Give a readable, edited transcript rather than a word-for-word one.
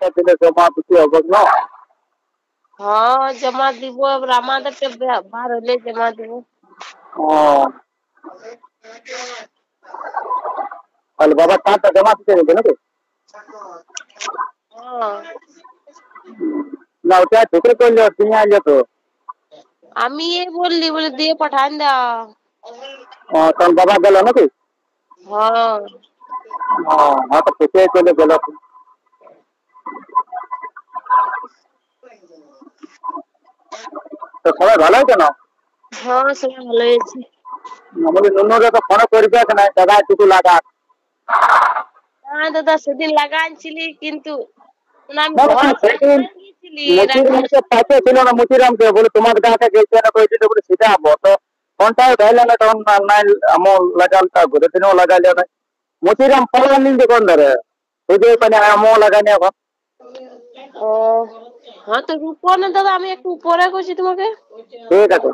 টাকা দিলে জমা দিতে হবে না? হ্যাঁ জমা দিব, এবার আমাদেরকে বার হলে জমা দিব। ও তাহলে বাবার টাকাটা জমা দিতে হবে নাকি? হ্যাঁ না ওটা ঢুকে করলে তুমি আনলে তো। আমি এই বললি বলে দিয়ে পাঠান দাও। তখন বাবা গেল নাকি? হ্যাঁ হ্যাঁ তো ঢুকে চলে গেল। তো সবাই ভালো আছে না? হ্যাঁ সবাই ভালো আছে। বলি নুনুরে তো ফোন করবে না, দাদা কিছু লাগা। হ্যাঁ দাদা সেদিন লাগাইছিলি কিন্তু আমি না ঘর সেদিন গেছিলি মুচিরামকে পাশে ছিল না, মুচিরামকে বলে তোমার গাছে গেছে না কইছিল বলে সেটা হবো তো ফোনটাও ধরলে না, তখন নাই আমার লাগালটা ঘুরে দিনও লাগাইলে না। মুচিরাম পালান নিন কোন ধরে ওই যে মানে আমও লাগানি এখন। ও হ্যাঁ তো রূপো না দাদা, আমি একটু পরে করছি তোমাকে। ঠিক আছে।